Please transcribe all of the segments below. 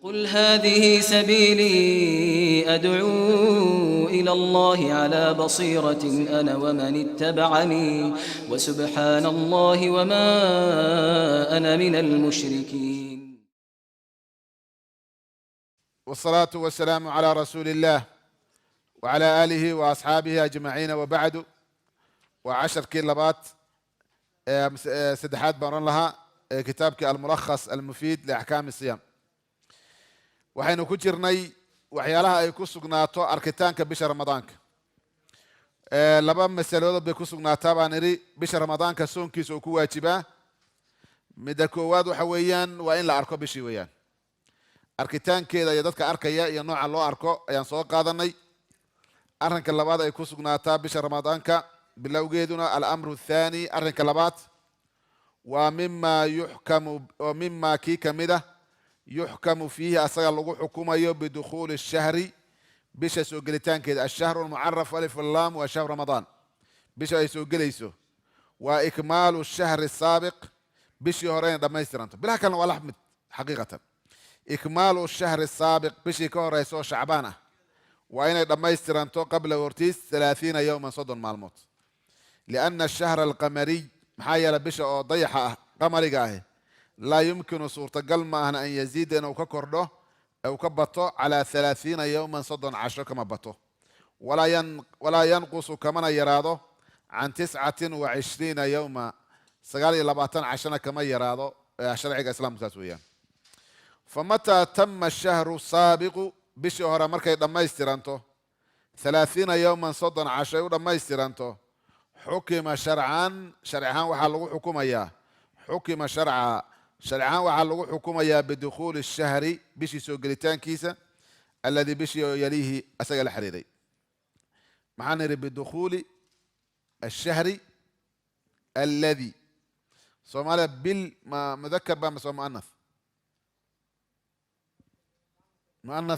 قل هذه سبيلي أدعو إلى الله على بصيرة أنا ومن اتبعني وسبحان الله وما أنا من المشركين. والصلاة والسلام على رسول الله وعلى آله وأصحابه أجمعين وبعد. وعشر كلمات سدحات بارن لها كتابك الملخص المفيد لأحكام الصيام. waxaynu ku jirnay waxyaalaha ay ku sugnaato arkitaanka bisha ramadaanka. Laba mas'aladood bay ku sugnaataa baan idhi bisha ramadaanka soonkiisa uu ku waajibaa. Midda koowaad waxa weeyaan waa in la arko bishii weeyaan. Arkitaankeeda iyo dadka arkaya iyo nooca loo arko ayaan soo qaadanay. Arrinka labaad ay ku sugnaataa bisha ramadaanka bilowgeeduna al-amru athani arrinka labaad waa mimma kii kamid ah يحكم فيه أصلا لغو حكومة بدخول الشهر بش سوغلتان كده الشهر المعرف ألف اللام وشهر رمضان بش يسوغليسو وإكمال الشهر السابق بش يهرين لما يسترانتو بلا كان ولا أحمد حقيقة إكمال الشهر السابق بش يكون رئيسو شعبانة وأين لما يسترانتو قبل ورتيس 30 يوما صدن مع الموت لأن الشهر القمري محايا بش ضيحة قمري قاهي لا يمكن صورة قلمة أن يزيد أو ككرده أو كبطه على 30 يوما صدن 10 كما بطه ولا ينقص كما يراده عن 29 يوما سقالي لباتن عشان كما يراده شرع الإسلام تسويا. فمتى تم الشهر السابق بشهر مركي لما يسترانته 30 يوما صدن 10 لما يسترانته حكم شرعا وحلو حكم إياه حكم شرعا waxaa lagu xukumayaa bidukhuuli الshahri bishii soo gelitaankiisa alladii bishii yaliihi asaga la xiriiray. maxaan nidhi bidukhuuli الshahri alladii soomaaliya bil ma mudakar baa masoo mu'anath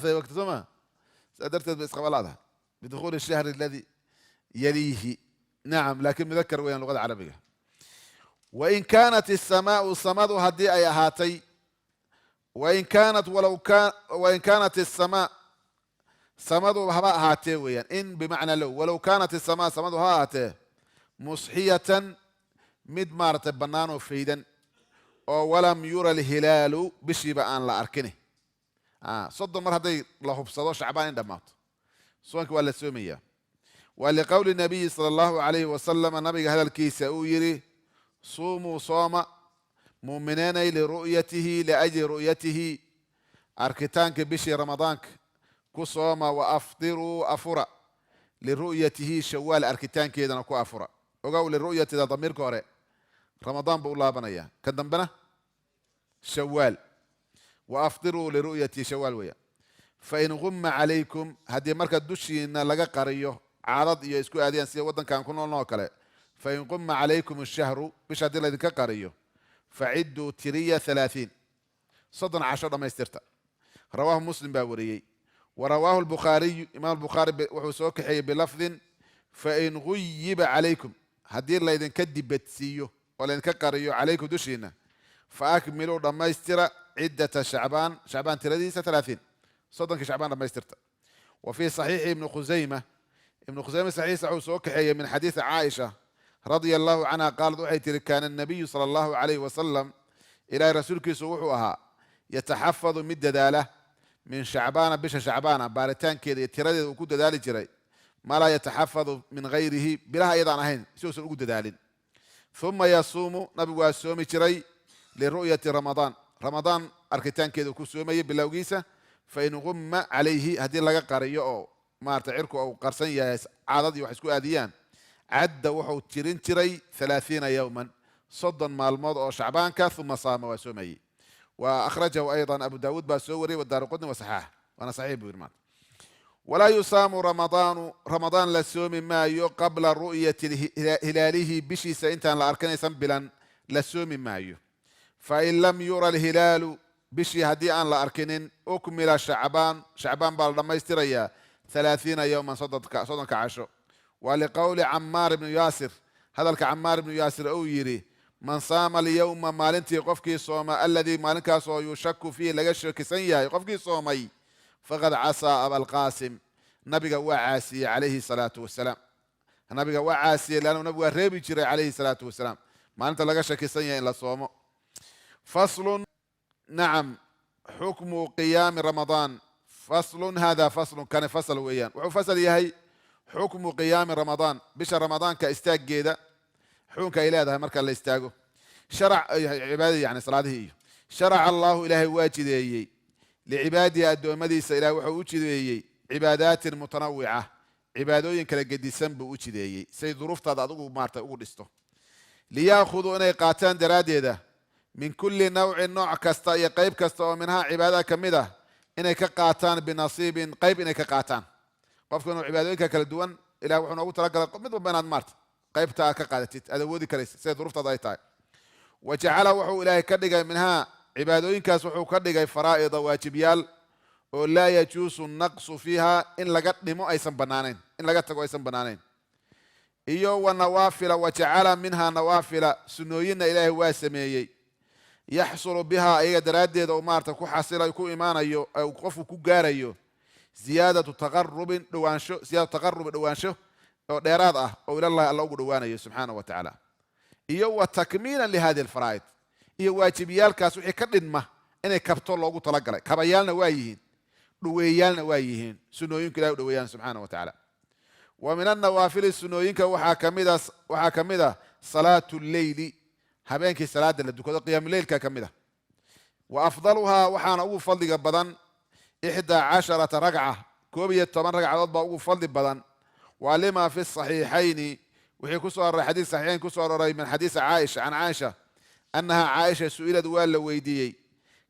ay wagti soo maa saa darteed ba isqabalaadaha bidukhuuli الshahri alladii yaliihi nacam laakiin mudakar weeyaan luqada carabiga. وإن كانت السماء صمد هدي أي هاتي وإن كانت السماء صمد هاتي ويان إن بمعنى ولو كانت السماء صمد هاتي مصحية مدمارة بنانو فيدا ولم يرى الهلال بشيبا أن لا أركنه صد مر هدي الله بصدو شعبان دمات سوانك ولا سومية ولقول النبي صلى الله عليه وسلم النبي هذا الكيس يري صوموا صوم مؤمنين لرؤيته لأجل رؤيته أركتانك بشي رمضانك كصوم وأفطروا أفرا لرؤيته شوال أركتانك إذا نكو أفرا وقول للرؤية إذا ضمير كوري رمضان بقول الله بنايا كدن بنا شوال وأفطروا لرؤية شوال ويا فإن غم عليكم هذه مركز دوشي إن لقى قريه عرض يسكو أديان سي ودن كان كنا نوكله فإن قم عليكم الشهر بش هدي الذي كقريه فعدوا ترية 30 صدن 10 ما يسترتا. رواه مسلم باوريي ورواه البخاري إمام البخاري وحسوك حي بلفظ فإن غيب عليكم هدي الذي كدب بتسيو ولا كقريه عليكم دشينا فأكملوا لما يسترى عدة شعبان ترديسة 30 صدن كشعبان لما يسترتا. وفي صحيح ابن خزيمة صحيح سعوسوك حي من حديث عائشة رضي الله عنها قالت وحيت كان النبي صلى الله عليه وسلم إلى رسولك سوحوها يتحفظ من دلالة من شعبان بش شعبان بارتان كده يتردد وكود دالي جري ما لا يتحفظ من غيره بلا أيضا هين سوس وكود دالين ثم يصوم نبي واسومي جري لرؤية رمضان أركتان كده كسومي بلوغيسة فإن غم عليه هدي لغا قرية أو ما تعركوا أو قرصن يا عدد وحسكو آديان عد وحو تري 30 يوما صدا مع الموضع أو شعبان ثم صام وسمي. وأخرجه أيضا أبو داود باسوري والدارقطني وصحاح وأنا صحيح بيرمان. ولا يصام رمضان لسوم مايو قبل رؤية هلاله بشي سإنتان لأركن سنبلا لسوم مايو فإن لم يرى الهلال بشي هديئا لأركن أكمل شعبان بالرما يستريا 30 يوما صدق 10. ولقول عمار بن ياسر هذا عمار بن ياسر أو يري man saama alyawma maalintii qofkii sooma alladii maalinkaasoo yushaku fiihi laga shakisan yahay qofkii soomay faqad casaa abalqaasim nabiga waa caasiyey calayhi salaatu wasalaam nabiga waa caasiyey leannu nabigu waa reebi jiray calayhi salaatu wasalaam maalinta laga shakisan yahay in la soomo faslun nacam xukmu qiyaami ramadaan faslun hada faslun kani fasal weeyaan wuxuu fasal yahay xukmu qiyaami ramadaan bisha ramadaanka istaaggeeda xukunka ay leedahay marka la istaago cibaadadii yani salaadihii iyo sharaca allahu ilaahay waa jideeyey licibaadihi addoommadiisa ilahay wuxuu u jideeyey cibaadaatin mutanawica cibaadooyin kala gedisan buu u jideeyey say duruuftaada adigu maartay ugu dhisto liyaakuduu inay qaataan daraaddeeda min kulli nawcin nooc kasta iyo qayb kasta oo minhaa cibaadada ka mid ah inay ka qaataan binasiibin qayb inay ka qaataan qofka inuu cibaadooyinka kala duwan ilah wuxuu noogu talagalay mid walba inaad maarta qaybta aad ka qaadatid aad awoodi karaysa siday duruuftaada ay tahay wa jacala wuxuu ilaahay ka dhigay minhaa cibaadooyinkaas wuxuu ka dhigay faraa'ida waajibyaal oo laa yajuusu naqsu fiiha in laga dhimo aysan banaanayn in laga tago aysan banaanayn iyo wa nawaafila wa jacala minhaa nawaafila sunnooyinna ilaahay waa sameeyey yaxsulu bihaa ayaga daraaddeeda uu maarata ku xasilayo ku imaanayo qofku ku gaarayo ziyaadatu taqarubin dhowaansho oo dheeraad ah oo ilallahi alla ugu dhowaanayo subxaana wa tacaala iyo wa takmiilan lihadi alfaraa'id iyo waajibiyaalkaas wixii ka dhinma inay kabto loogu talagalay kabayaalna waa yihiin dhoweeyaalna waa yihiin sunnooyinku ilahay u dhoweeyaan subxaana wa tacaala wa min annawaafili sunnooyinka waxaa ka mid ah salaatu lleyli habeenkii salaada la dukado qiyaamuleylka ka mid ah wa afdaluhaa waxaana ugu fadliga badan 11 ragca 11 ragcadood baa ugu fadli badan waa lima fi saxiixayni wixii ku soo aroray xadiis saxiixayn ku soo aroray min xadiisi caaisha can caaisha annaha caaisha su'ilad waa la weydiiyey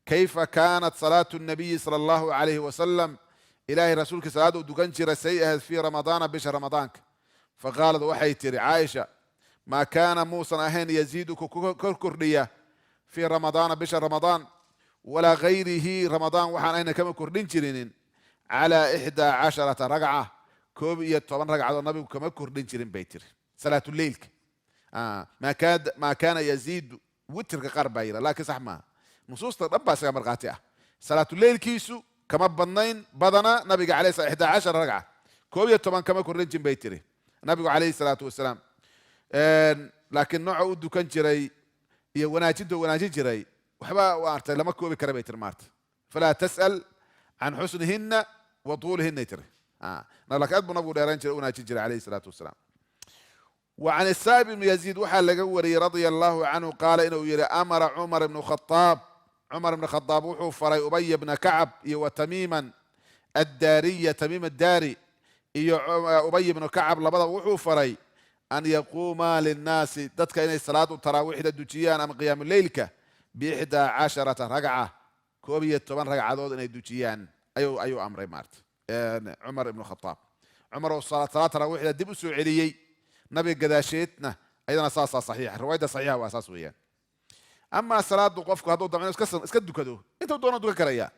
kayfa kaanat salaatu nabiyi sala allahu calayhi wasalam ilaahay rasuulkii salaada u dukan jiray say ahayd fii ramadaana bisha ramadaanka faqaalad waxay tiri caaisha maa kaana muusan ahayn yaziiduku kor kordhiya fii ramadaana bisha ramadaan walaa gayrihi ramadaan waxaan ayna kama kordhin jirinin calaa 11 ragca 11 ragcadood nabigu kama kordhin jirin bay tiri salaatuleylka maa kaana yaziidu witrka qaar baa yira laakiin sax maaha nusuusta dhan baa isaga markhaati ah salaatuleylkiisu kama badnayn badana nabiga calay 11 ragca 11 kama kordhin jirin bay tiri nabigu calayhi salaatu wasalaam laakiin nooca u dukan jiray iyo wanaajinta wanaajin jiray waxba maartay lama koobi kara bay tiri maarta falaa tas'al can xusnihina wa tuulihina tiri laakiin aad buu nabigu dheerayn jiray wanaajin jiray calayhi salaatu wasalaam وعن السائب بن يزيد وحال لقوري رضي الله عنه قال إنه يرى أمر عمر بن الخطاب وحو فري أبي بن كعب وتميما الداري تميم الداري أبي بن كعب لبضا وحو فري أن يقوم للناس دتك إن الصلاة التراويح الدوجيان أم قيام الليل ب11 ركعة كوبية 8 ركعة دود إن الدوجيان أيو أمر مارت عمر بن الخطاب عمر الصلاة تراويح الدب السعودية نبي قداشيتنا أيضا أساسا صحيح رواية صحيحة وأساس ويان أما صلاة قفك هذول طبعا اسكدوا كدو أنت بدون دوك كريا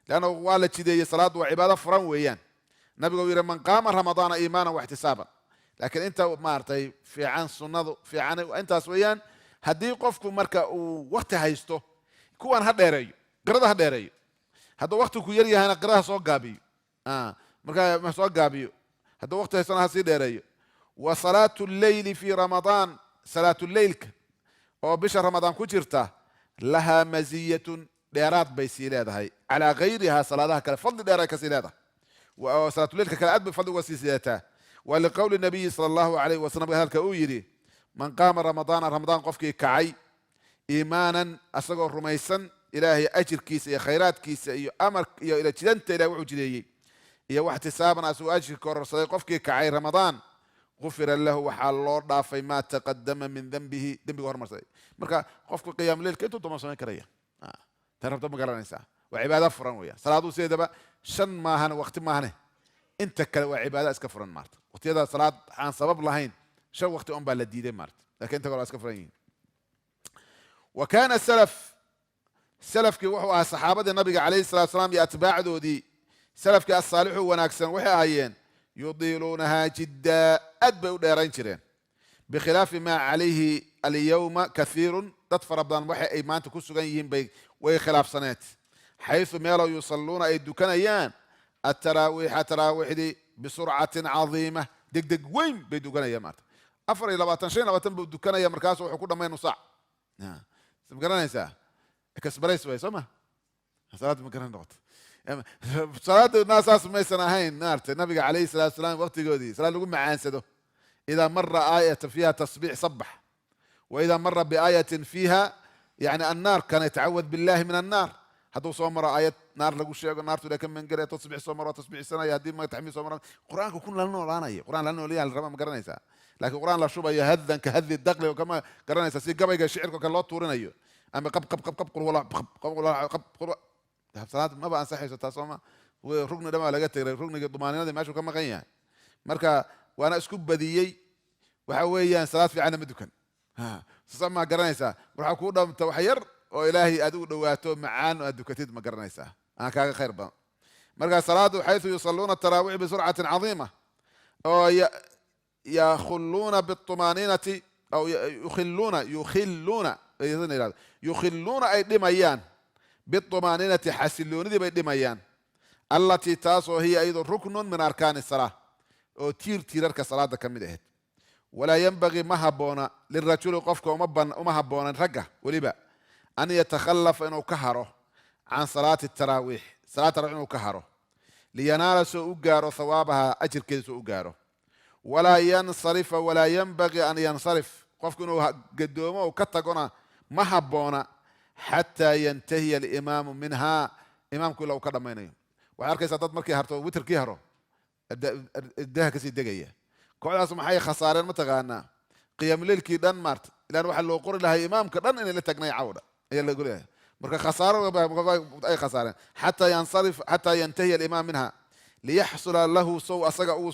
لأنه والد كذي صلاة وعبادة فرن ويان نبي يقول من قام رمضان إيمانا واحتسابا لكن أنت مارتي في عن سنة في عن وأنت أسويان هدي قفك مركا وقت هايستو كوان هذا يري قرده هذا يري هذا وقت كويري هنا قرده صوق قابي مركا ما صوق قابي هذا وقت هيستنا هسيد يري وصلاة الليل في رمضان صلاة الليل أو بشهر رمضان كجرته لها مزية ديرات بيسيلادها هي على غيرها صلاتها كالفضل ديرات كسيلادها وصلاة الليل كالأدب بفضل وسيسيلاتها ولقول النبي صلى الله عليه وسلم هذا كأويري من قام رمضان قفك كعي إيمانا أصغر رميسا إلهي أجر كيس يا خيرات كيس يا أمر يا إلى جدنت إلى وحجدي يا واحتسابا أسو أجر كور قفك كعي رمضان غفر له وحال الله ضافي ما تقدم من ذنبه ورمسي مركا قفك قيام الليل كنتو تمسون كريا تعرفت ما قرانيسا وعباده فرن ويا صلاه سيدبا شن ما هن وقت ما هن انت كلا وعباده اسكفرن مارت وقت هذا صلاه عن سبب لهين شو وقت ام بالديده مارت لكن انت قال اسكفرين وكان السلف كي وحوا صحابه النبي عليه الصلاه والسلام يتباع دودي سلف كي الصالح وناكسن وحي هايين يضيلونها جدا أدبوا ديرين جرين بخلاف ما عليه alyawma kathiirun dad fara badan waxa ay maanta ku sugan yihiin bay way khilaafsaneed xaysu meelo yusalluuna ay dukanayaan التراويح تراويحدي بسرعة عظيمة دق وين بيدوكنا يا مارت أفر إلى 20 بدوكنا يا مركز وحكونا ما ينصع سمكرنا يسا كسبريس ويسمع صلاة مكرنا نقط صلاة الناس اسمها سنهين نارت النبي عليه الصلاة والسلام وقت جودي صلاة لقوم مع أنسده إذا مر آية فيها تصبيح صبح وإذا مر بآية فيها يعني النار كان يتعوذ بالله من النار hadduu soo maro aayad naar lagu sheego naartu ilaa ka mangare tasbiix soo maro tasbiixsanaya haddii ma taxmiid soo maro quraanku kun la noolaanaya quraan la noolaya la raba ma garanaysaa laakiin quraan la shubayo hadan ka hadli daqli oo kama garanaysaa si gabayga shicirka kale loo tuurinayo ama qab qul wala qab qul salaad ma ba ansaxayso taasoma rugni dhama laga tagay rugniga dumaanada meeshu ka maqan yahay marka waana isku badiyay waxa weeyaan salaad fiican ma dukan sama garanaysaa waxa ku dhamta wax yar oo ilaahay aad u dhawaato macaan oo aad dukatid ma garanaysaa aan kaaga khayr badan marka salaadu xaytu yusalluuna tarawih bi sur'atin 'azima oo yakhuluna bit-tumaninati aw yukhilluna ay dhimayaan bit-tumaninati xasiloonidii bay dhimayaan allati taasoo hiya ayadu ruknun min arkaan as-salah oo tiirarka salaada ka mid ahayd walaa yanbaghi ma haboona lirajuli qofka uma haboona ragga waliba أن يتخلف إنه كهره عن صلاة التراويح صلاة التراويح إنه كهره لينال سوء أجاره ثوابها أجر كذا سوء أجاره ولا ينصرف ولا ينبغي أن ينصرف قف إنه قدومه وكتقنا ما هبونا حتى ينتهي الإمام منها إمام كله وكذا ما ينام وعارك يسدد مركي هرتو وتر كهره الدها كسي دقيقة كل اسمه حي خسارة متغانا قيام الليل كيدان مارت لأن واحد لو قرر لها إمام كدان إن اللي تقني عودة يلا يقول إيه مركا خسارة أي خسارة حتى ينتهي الإمام منها ليحصل له سوء أصقع أو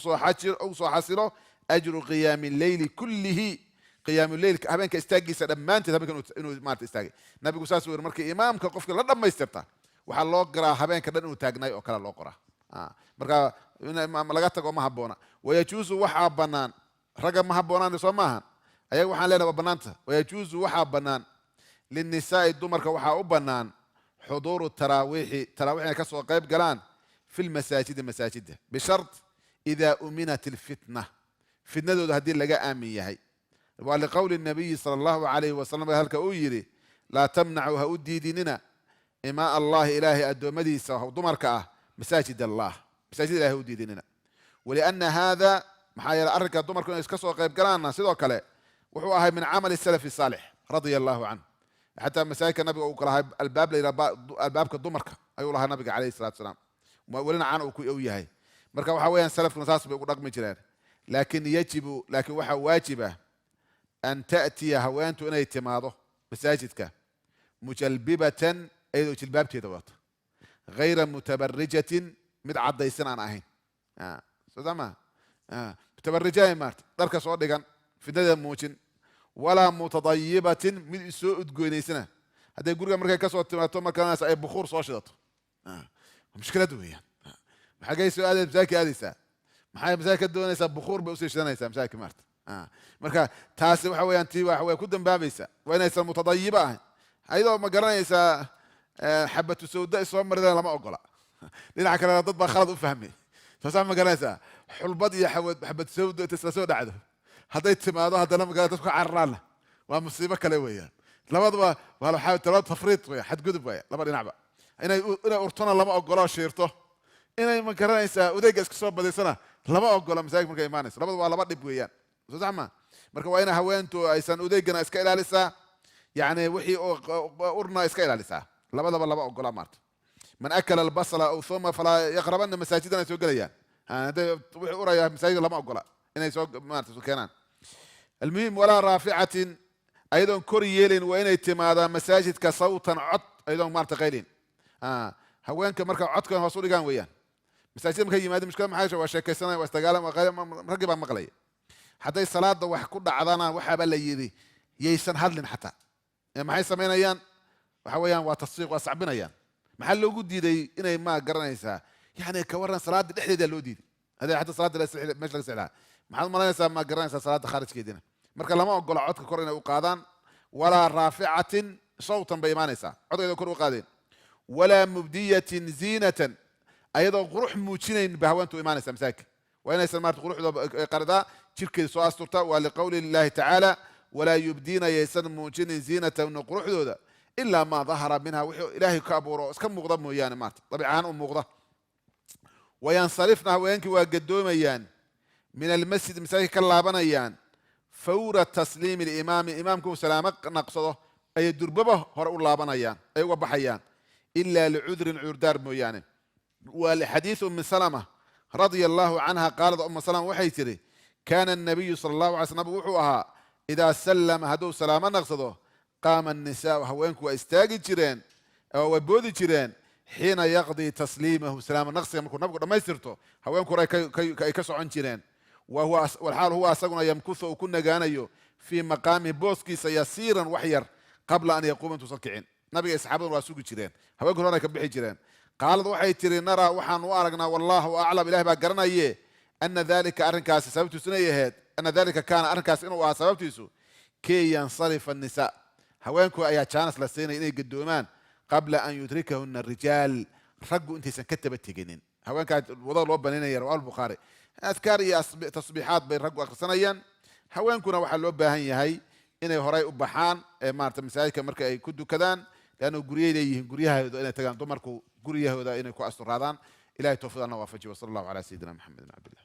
سوء حصله أجر قيام الليل كله قيام الليل هبينك استاجي سلام أنت هبينك إنه ما تستاجي نبي قصاص مركا إمام كقفك لا ما يستبطأ وحلو قرا هبينك إنه تاجناي أو كلا لو قرا مركا ملقتك وما هبونا ويجوز وحى بنان رقم ما هبونا نسمعها أيه وحى لنا بنانته ويجوز وحى بنان للنساء الدمر كوحى بنان حضور التراويح كسر قيب قلان في المساجد بشرط إذا أمنت الفتنة فتنة هذه لقى آمية هي ولقول النبي صلى الله عليه وسلم هل كأويري لا تمنعوا هؤدي ديننا إماء الله إلهي الدمدي سوى دمر مساجد الله مساجد الله هؤدي ديننا ولأن هذا محايا أرك الدمر كنا يسكسوا قيب قلان سيدو كله وحوها من عمل السلف الصالح رضي الله عنه حتى مساجد النبي وكلها الباب كالدمرك أيوة الله النبي عليه الصلاة والسلام ولنا عنه كوي هاي مركب وحويان سلف نصاص بيقول رقم جلال لكن وحا واجبه أن تأتي هوانت إن يتماضه مساجدك مجلببة أيضا جلباب تيدوات غير متبرجة متعدى يسنى عن أهين سوزما متبرجة مارت دارك صور في ندى موجن ولا متضيبة من سوء تقوينيسنا هذا يقول مركا كسوة تماتو مركا ناس أي بخور صاشدته مشكلة دوية محاجة سؤال بزاكي هذه محاجة بزاكي دوية بخور بأسيش لنا يسا مشاكي مارت مركا تاسي وحوي أنتي وحوي كدن بابيسا وين يسا متضيبة أيضا ما قرنا يسا حبة سوداء يسوى مرضان لما أقول لنا عكرا ضد خلط أفهمي فسام ما قرنا يسا حلبض يا حبة سوداء تسلا سوداء عدو هذا يتمادو هذا لما قالت تسكو عرالة ومصيبة كلوية لما ولا حاول تلو تفريط ويا حد قدب ويا لما نعبا إنا أرتونا لما أقوله شيرته إنا ما كرنيسا وديك إسكسوب بدي سنة لما أقوله مساك مركا إيمانيس لما بدي ويا زعما مركا وين هوانتو أيسان وديكنا إسكايلا لسا يعني وحي أورنا إسكايلا لسا لما أقوله مارت من أكل البصل أو ثوم فلا يقربن مساجدنا يسوق ليا هذا وحي أورا مساجد لما أقوله إنا يسوق مارت سكانان المهم ولا رافعة أيضا كوريين وين يتمادا مساجد كصوتا عط أيضا مارت غيرين هوانك مركا عط كان وصولي كان ويان مساجد مكي مادي مشكلة محاجة وشاكي سنة واستقالة مرقبا مقلية حتى الصلاة دو وحكود عضانا وحابا ليدي ييسان هادلين حتى يعني محاي سمين أيان وحويان وتصيق وصعبين أيان محل وجود دي إنا ما قرنا يسا يعني كورنا صلاة دي لحدي دي هذا حتى صلاة مش لك سعلها محل مرة يسا ما قرنا يسا صلاة خارج كيدنا marka lama ogola codka kor inay u qaadaan walaa raaficatin sawtan bay imaanaysaa codkeeda kor u qaadeen walaa mubdiyatin ziinatan ayadoo qurux muujinayn ba haweentu imaanaysa masaajidka waa inaysan maarta quruxda qardaa jirkeeda soo asturta waa liqowli llahi tacaala walaa yubdiina yaysan muujinin ziinatahunna quruxdooda ilaa maa dahara minha wixii ilaahay ka abuuro iska muuqda mooyaane maarta dabiicahaan u muuqda wayansarifna haweenkii waa gadoomayaan min almasjid masaajidka ka laabanayaan fawra tasliimi limaami imaamku salaamo naqsado ayay durbaba hore u laabanayaan ay uga baxayaan ilaa licudrin cudurdaar mooyaane waa lixadiiث umi salama radia allahu canha qaalad uma salama waxay tiri kaana الnabiyu sala allahu alay sl nabigu wuxuu ahaa idaa sallama hadduu salaamo naqsado qaama الnisaau haweenku waa istaagi jireen way boodi jireen xiina yaqdii tasliimahu salaamo naqsiga markuu nabigu dhammaystirto haweenku hore ay ka socon jireen walxaal huwa asaguna yamkuhu uu ku nagaanayo fii maqaamihi booskiisa yasiiran wax yar qabla an yaquuma intuusan kicin nabiga iyo saxaabaduna waa sugi jireen haweenku horena ka bixi jireen qaalad waxay tiri naraa waxaan u aragnaa wallahu aclam ilahi baa garanaye ana dalika arrinkaasi sababtiisu inay ahayd ana dalika kaana arrinkaas inuu ahaa sababtiisu kay yansarifa الnisa haweenku ayaa jaanas la siinaya inay gadoomaan qabla an yudrikahuna rijaal raggu intaysan ka taba teginin haweenkaa wadada loo banaynaya rawahu albukhaari adkaar iyo tasbiixaad bay raggu akhrisanayaan haweenkuna waxaa loo baahan yahay inay horay u baxaan maarata masaajidka marka ay ku dukadaan leanna guryay leeyihiin guryahooda inay tagaan dumarku guryahooda inay ku asturaadaan ilahay tawfiiq ana waafajiy wasala allahu calaa sayidina maxamed bn cabdillah